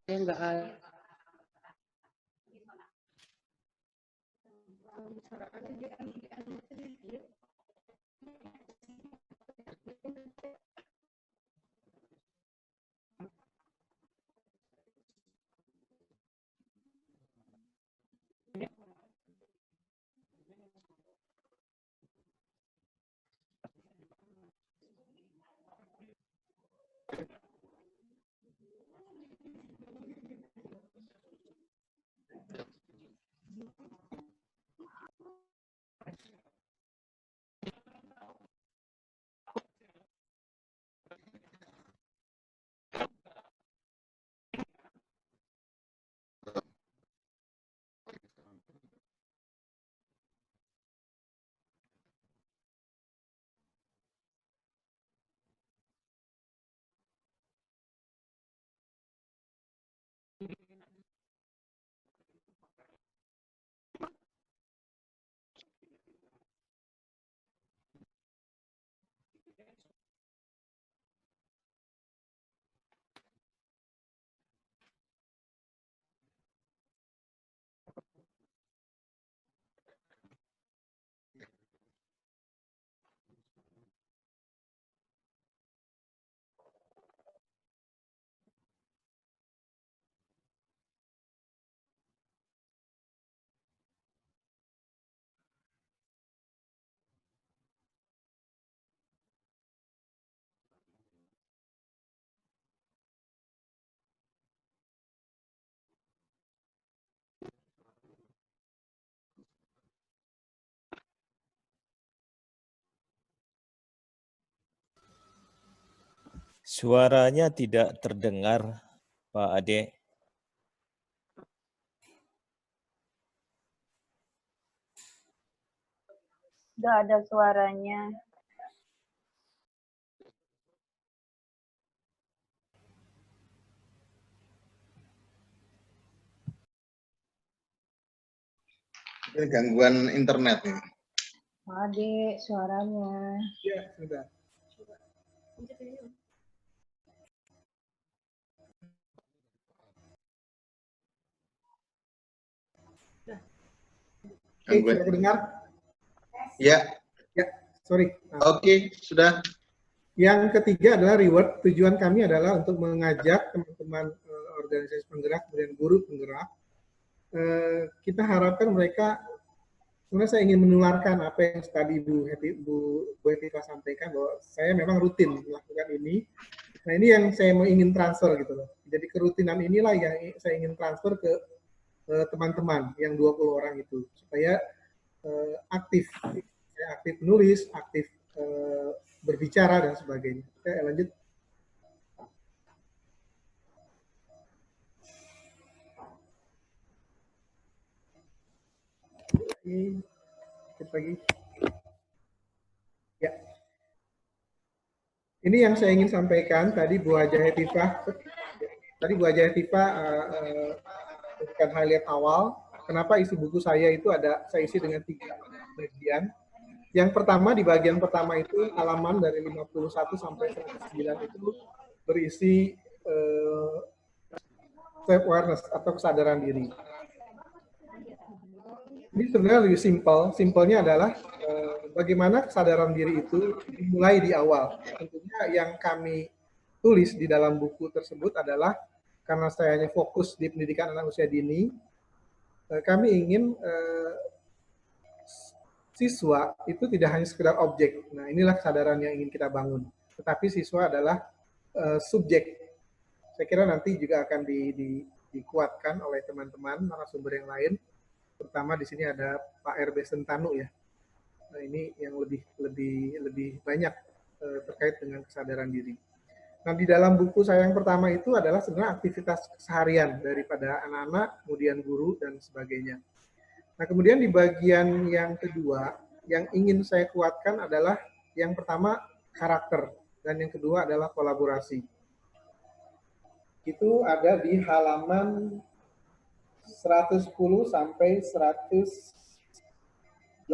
Enggak ada. Suaranya tidak terdengar, Pak Ade. Nggak ada suaranya. Ini gangguan internet ini. Ade, suaranya. Iya, sudah. Oke, sudah dengar? Ya. Ya, sorry. Oke, sudah. Yang ketiga adalah reward. Tujuan kami adalah untuk mengajak teman-teman organisasi penggerak, kemudian guru penggerak. Kita harapkan mereka, sebenarnya saya ingin menularkan apa yang tadi Bu Hetiva sampaikan, bahwa saya memang rutin melakukan ini. Nah, ini yang saya mau ingin transfer gitu loh. Jadi kerutinan inilah yang saya ingin transfer ke teman-teman yang 20 orang itu, supaya aktif menulis, aktif berbicara dan sebagainya. Oke, lanjut. Kita lagi. Ya. Ini yang saya ingin sampaikan tadi Bu Haja Hetiva. Tadi Bu Haja Hetiva bukan highlight awal. Kenapa isi buku saya itu saya isi dengan 3 bagian. Yang pertama, di bagian pertama itu halaman dari 51 sampai 109 itu berisi self awareness atau kesadaran diri. Ini sebenarnya lebih simpel. Simpelnya adalah bagaimana kesadaran diri itu dimulai di awal. Tentunya yang kami tulis di dalam buku tersebut adalah karena saya hanya fokus di pendidikan anak usia dini, kami ingin siswa itu tidak hanya sekedar objek. Nah, inilah kesadaran yang ingin kita bangun. Tetapi siswa adalah subjek. Saya kira nanti juga akan dikuatkan oleh teman-teman narasumber yang lain. Pertama di sini ada Pak RB Sentanu ya. Nah, ini yang lebih banyak terkait dengan kesadaran diri. Nah, di dalam buku saya yang pertama itu adalah sebenarnya aktivitas keseharian daripada anak-anak, kemudian guru dan sebagainya. Nah, kemudian di bagian yang kedua yang ingin saya kuatkan adalah yang pertama karakter dan yang kedua adalah kolaborasi. Itu ada di halaman 110 sampai 184.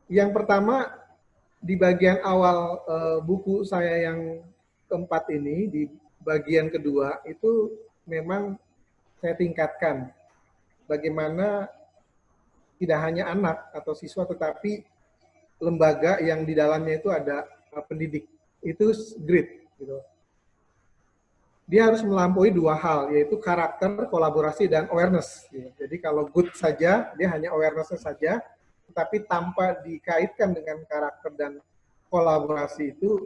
Yang pertama di bagian awal buku saya yang keempat ini, di bagian kedua, itu memang saya tingkatkan bagaimana tidak hanya anak atau siswa, tetapi lembaga yang di dalamnya itu ada pendidik. Itu grit. Gitu. Dia harus melampaui dua hal, yaitu karakter, kolaborasi, dan awareness. Gitu. Jadi kalau good saja, dia hanya awareness saja, tetapi tanpa dikaitkan dengan karakter dan kolaborasi itu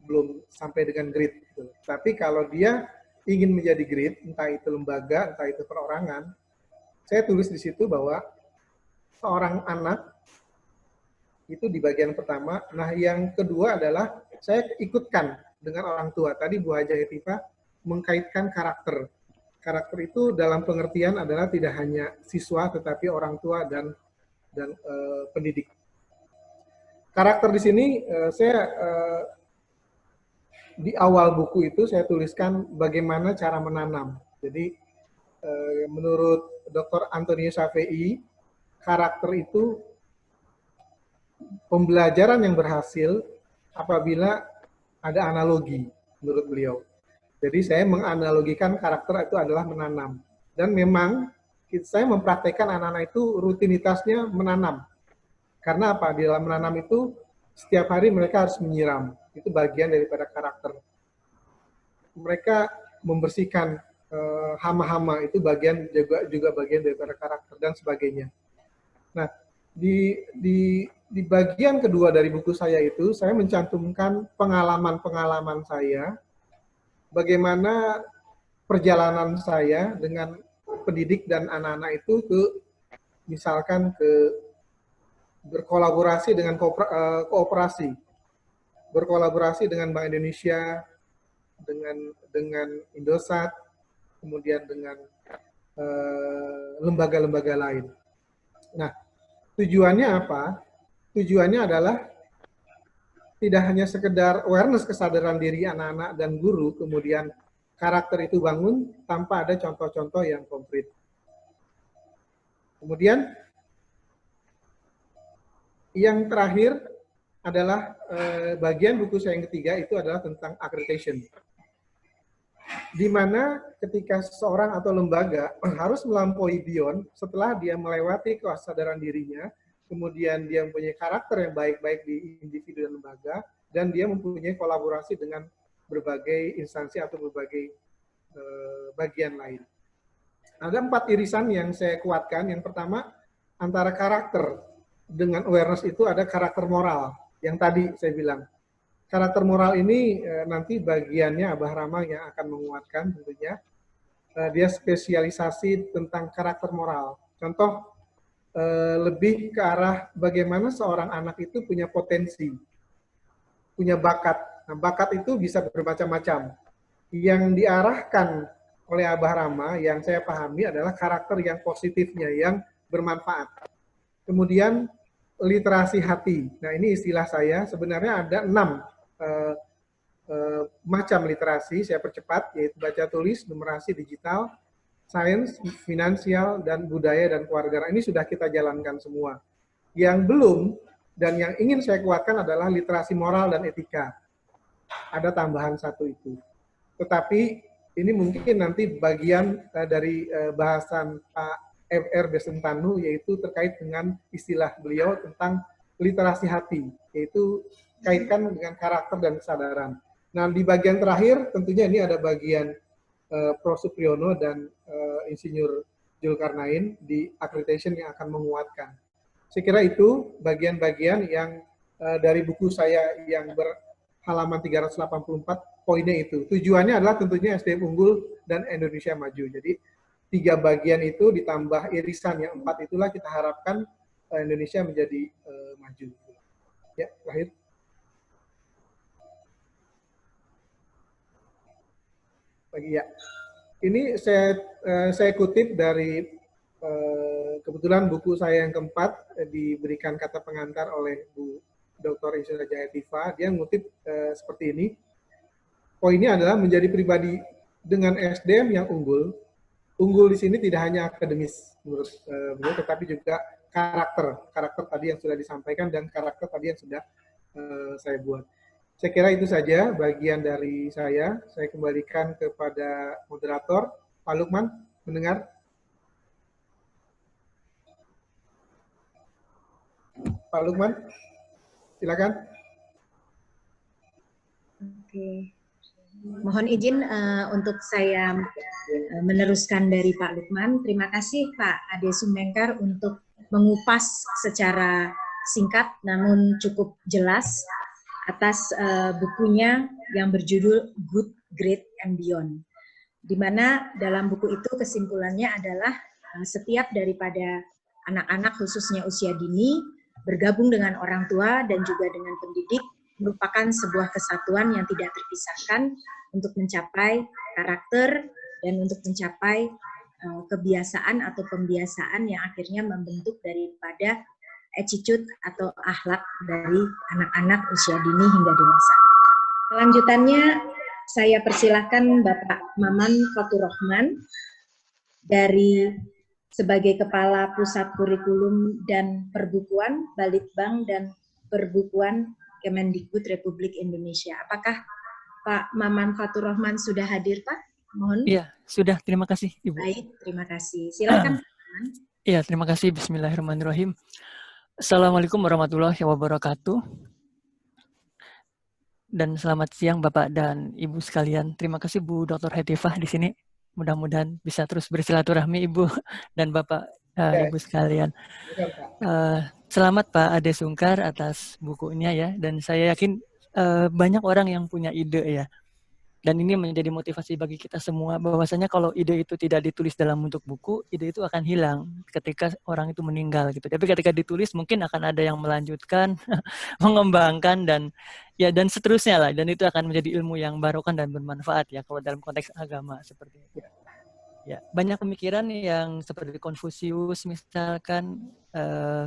belum sampai dengan grit. Gitu. Tapi kalau dia ingin menjadi grit, entah itu lembaga, entah itu perorangan, saya tulis di situ bahwa seorang anak itu di bagian pertama. Nah, yang kedua adalah saya ikutkan dengan orang tua. Tadi Bu Haja Hetifah mengkaitkan karakter. Karakter itu dalam pengertian adalah tidak hanya siswa, tetapi orang tua dan pendidik. Karakter di sini saya di awal buku itu saya tuliskan bagaimana cara menanam. Jadi menurut Dr. Antonio Save'i, karakter itu pembelajaran yang berhasil apabila ada analogi, menurut beliau. Jadi saya menganalogikan karakter itu adalah menanam. Dan memang saya mempraktekkan anak-anak itu rutinitasnya menanam. Karena apa? Di dalam menanam itu setiap hari mereka harus menyiram. Itu bagian daripada karakter. Mereka membersihkan hama-hama, itu bagian juga bagian daripada karakter dan sebagainya. Nah, di bagian kedua dari buku saya itu, saya mencantumkan pengalaman-pengalaman saya, bagaimana perjalanan saya dengan pendidik dan anak-anak itu misalkan berkolaborasi dengan kooperasi, berkolaborasi dengan Bank Indonesia, dengan Indosat, kemudian dengan lembaga-lembaga lain. Nah, tujuannya apa? Tujuannya adalah tidak hanya sekedar awareness, kesadaran diri anak-anak dan guru, kemudian karakter itu bangun tanpa ada contoh-contoh yang konkret. Kemudian yang terakhir adalah bagian buku saya yang ketiga, itu adalah tentang accreditation. Di mana ketika seseorang atau lembaga harus melampaui beyond setelah dia melewati kesadaran dirinya, kemudian dia mempunyai karakter yang baik-baik di individu dan lembaga, dan dia mempunyai kolaborasi dengan berbagai instansi atau berbagai bagian lain. Ada 4 irisan yang saya kuatkan. Yang pertama, antara karakter dengan awareness itu ada karakter moral. Yang tadi saya bilang. Karakter moral ini nanti bagiannya Abah Rama yang akan menguatkan tentunya. Dia spesialisasi tentang karakter moral. Contoh, lebih ke arah bagaimana seorang anak itu punya potensi, punya bakat. Nah, bakat itu bisa bermacam-macam. Yang diarahkan oleh Abah Rama yang saya pahami adalah karakter yang positifnya, yang bermanfaat. Kemudian literasi hati. Nah, ini istilah saya. Sebenarnya ada 6 macam literasi, saya percepat, yaitu baca tulis, numerasi digital, sains, finansial, dan budaya dan keluarga. Ini sudah kita jalankan semua. Yang belum dan yang ingin saya kuatkan adalah literasi moral dan etika. Ada tambahan 1 itu. Tetapi ini mungkin nanti bagian dari bahasan Pak F.R. Besentanu, yaitu terkait dengan istilah beliau tentang literasi hati, yaitu kaitkan dengan karakter dan kesadaran. Nah, di bagian terakhir tentunya ini ada bagian Prof. Supriyono dan Insinyur Zulkarnain di accreditation yang akan menguatkan. Saya kira itu bagian-bagian yang dari buku saya yang berhalaman 384, poinnya itu. Tujuannya adalah tentunya SDM unggul dan Indonesia maju. Jadi 3 bagian itu ditambah irisan yang 4 itulah kita harapkan Indonesia menjadi maju. Ya, terakhir. Ya, ini saya kutip dari kebetulan buku saya yang keempat diberikan kata pengantar oleh Bu Dr. Insinyur Haja Hetifah. Dia ngutip seperti ini. Poinnya adalah menjadi pribadi dengan SDM yang unggul. Unggul di sini tidak hanya akademis menurut beliau, tetapi juga karakter tadi yang sudah disampaikan dan karakter tadi yang sudah saya buat. Saya kira itu saja bagian dari saya. Saya kembalikan kepada moderator. Pak Lukman, mendengar? Pak Lukman, silakan. Oke. Mohon izin untuk saya meneruskan dari Pak Lukman. Terima kasih Pak Ade Sumengkar untuk mengupas secara singkat namun cukup jelas atas bukunya yang berjudul Good, Great, and Beyond. Di mana dalam buku itu kesimpulannya adalah setiap daripada anak-anak khususnya usia dini bergabung dengan orang tua dan juga dengan pendidik merupakan sebuah kesatuan yang tidak terpisahkan untuk mencapai karakter dan untuk mencapai kebiasaan atau pembiasaan yang akhirnya membentuk daripada attitude atau akhlak dari anak-anak usia dini hingga dewasa. Selanjutnya saya persilahkan Bapak Maman Fatur Rahman dari sebagai Kepala Pusat Kurikulum dan Perbukuan, Balitbang dan Perbukuan Kemendikbud Republik Indonesia. Apakah Pak Maman Fatur Rahman sudah hadir, Pak? Mohon. Iya, sudah. Terima kasih, Ibu. Baik, terima kasih. Silakan, Pak Maman. Iya, terima kasih. Bismillahirrahmanirrahim. Assalamualaikum warahmatullahi wabarakatuh. Dan selamat siang Bapak dan Ibu sekalian. Terima kasih Bu Dr. Hetifah di sini. Mudah-mudahan bisa terus bersilaturahmi Ibu dan Bapak Ibu sekalian. Selamat Pak Ade Sungkar atas bukunya ya. Dan saya yakin banyak orang yang punya ide ya. Dan ini menjadi motivasi bagi kita semua bahwasanya kalau ide itu tidak ditulis dalam bentuk buku, ide itu akan hilang ketika orang itu meninggal gitu. Tapi ketika ditulis mungkin akan ada yang melanjutkan, mengembangkan dan seterusnya lah. Dan itu akan menjadi ilmu yang barokah dan bermanfaat ya kalau dalam konteks agama seperti itu. Ya, banyak pemikiran yang seperti Konfusius misalkan,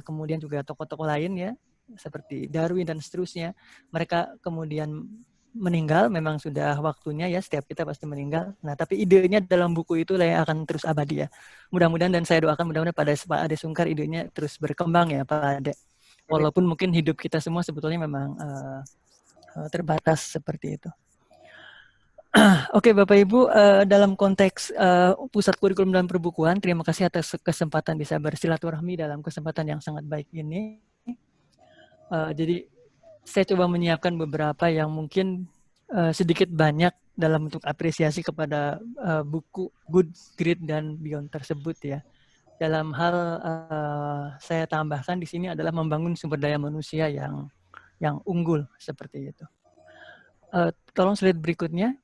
kemudian juga tokoh-tokoh lain ya seperti Darwin dan seterusnya. Mereka kemudian meninggal, memang sudah waktunya ya, setiap kita pasti meninggal. Nah, tapi idenya dalam buku itu lah yang akan terus abadi ya. Mudah-mudahan dan saya doakan mudah-mudahan pada Pak Ade Sungkar idenya terus berkembang ya Pak Ade. Walaupun mungkin hidup kita semua sebetulnya memang terbatas seperti itu. Oke Bapak Ibu, dalam konteks Pusat Kurikulum dan Perbukuan, terima kasih atas kesempatan bisa bersilaturahmi dalam kesempatan yang sangat baik ini. Jadi saya coba menyiapkan beberapa yang mungkin sedikit banyak dalam bentuk apresiasi kepada buku Good, Great, dan Beyond tersebut ya. Dalam hal saya tambahkan di sini adalah membangun sumber daya manusia yang unggul seperti itu. Tolong slide berikutnya.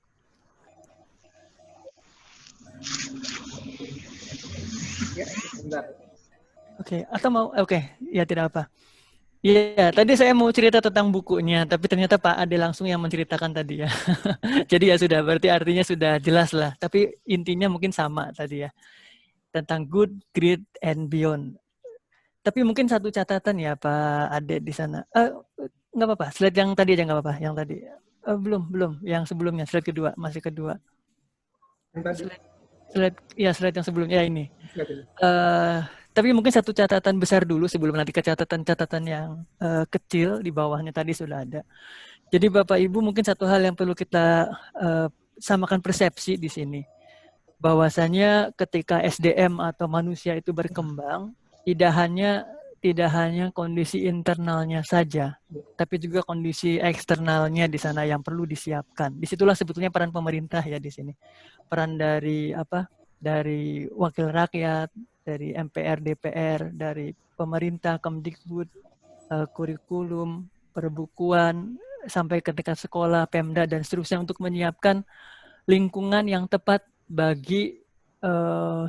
Oke, atau mau? Oke, ya tidak apa. Iya, tadi saya mau cerita tentang bukunya, tapi ternyata Pak Ade langsung yang menceritakan tadi ya. Jadi ya sudah, berarti artinya sudah jelas lah. Tapi intinya mungkin sama tadi ya. Tentang Good, Great, and Beyond. Tapi mungkin satu catatan ya Pak Ade di sana. Nggak apa-apa, slide yang tadi aja nggak apa-apa. Yang tadi. Belum. Yang sebelumnya, slide kedua, masih kedua. Yang tadi? Slide yang sebelumnya, ya ini. Tapi mungkin satu catatan besar dulu sebelum nanti ke catatan-catatan yang kecil di bawahnya tadi sudah ada. Jadi Bapak Ibu mungkin satu hal yang perlu kita samakan persepsi di sini. Bahwasanya ketika SDM atau manusia itu berkembang, tidak hanya kondisi internalnya saja, tapi juga kondisi eksternalnya di sana yang perlu disiapkan. Disitulah sebetulnya peran pemerintah ya di sini. Peran dari dari wakil rakyat, dari MPR, DPR, dari pemerintah, Kemdikbud, kurikulum, perbukuan, sampai ke tingkat sekolah, Pemda, dan seterusnya untuk menyiapkan lingkungan yang tepat bagi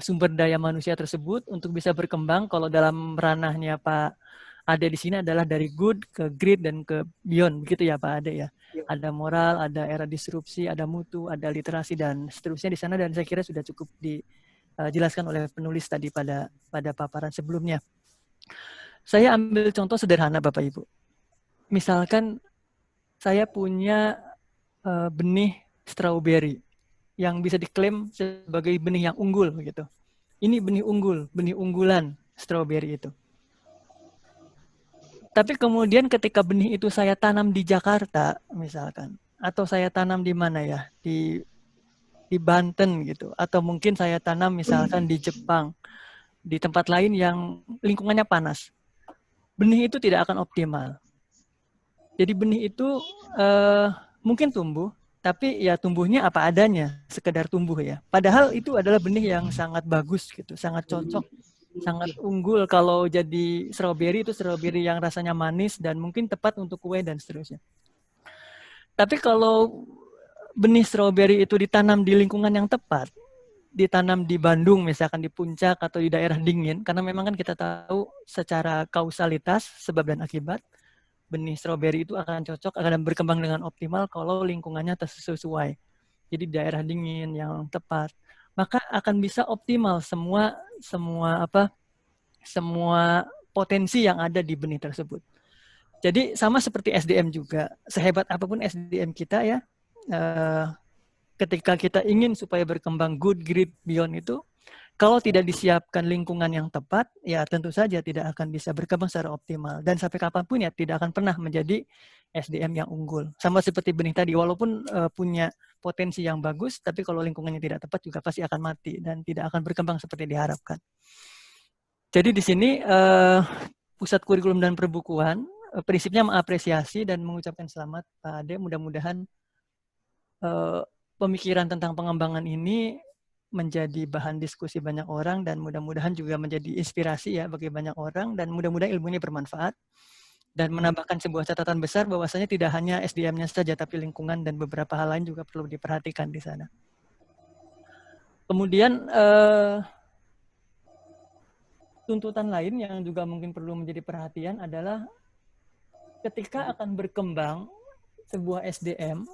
sumber daya manusia tersebut untuk bisa berkembang. Kalau dalam ranahnya Pak Ade di sini adalah dari good ke great dan ke beyond, begitu ya Pak Ade ya. Ada moral, ada era disrupsi, ada mutu, ada literasi dan seterusnya di sana, dan saya kira sudah cukup dijelaskan oleh penulis tadi pada paparan sebelumnya. Saya ambil contoh sederhana Bapak Ibu. Misalkan saya punya benih strawberry yang bisa diklaim sebagai benih yang unggul gitu. Ini benih unggul, benih unggulan strawberry itu. Tapi kemudian ketika benih itu saya tanam di Jakarta misalkan, atau saya tanam di mana ya, di Banten gitu, atau mungkin saya tanam misalkan di Jepang, di tempat lain yang lingkungannya panas, benih itu tidak akan optimal. Jadi benih itu mungkin tumbuh, tapi ya tumbuhnya apa adanya, sekedar tumbuh ya. Padahal itu adalah benih yang sangat bagus gitu, sangat cocok, sangat unggul kalau jadi strawberry, itu strawberry yang rasanya manis dan mungkin tepat untuk kue dan seterusnya. Tapi kalau benih strawberry itu ditanam di lingkungan yang tepat, ditanam di Bandung misalkan, di puncak atau di daerah dingin, karena memang kan kita tahu secara kausalitas sebab dan akibat, benih stroberi itu akan cocok, akan berkembang dengan optimal kalau lingkungannya sesuai. Jadi daerah dingin yang tepat, maka akan bisa optimal semua potensi yang ada di benih tersebut. Jadi sama seperti SDM juga, sehebat apapun SDM kita ya, ketika kita ingin supaya berkembang good, great, beyond itu, kalau tidak disiapkan lingkungan yang tepat, ya tentu saja tidak akan bisa berkembang secara optimal. Dan sampai kapanpun ya tidak akan pernah menjadi SDM yang unggul. Sama seperti benih tadi, walaupun punya potensi yang bagus, tapi kalau lingkungannya tidak tepat juga pasti akan mati dan tidak akan berkembang seperti diharapkan. Jadi di sini Pusat Kurikulum dan Perbukuan prinsipnya mengapresiasi dan mengucapkan selamat Pak Ade. Mudah-mudahan pemikiran tentang pengembangan ini menjadi bahan diskusi banyak orang dan mudah-mudahan juga menjadi inspirasi ya bagi banyak orang, dan mudah-mudahan ilmu ini bermanfaat dan menambahkan sebuah catatan besar bahwasanya tidak hanya SDM-nya saja tapi lingkungan dan beberapa hal lain juga perlu diperhatikan di sana. Kemudian tuntutan lain yang juga mungkin perlu menjadi perhatian adalah ketika akan berkembang sebuah SDM,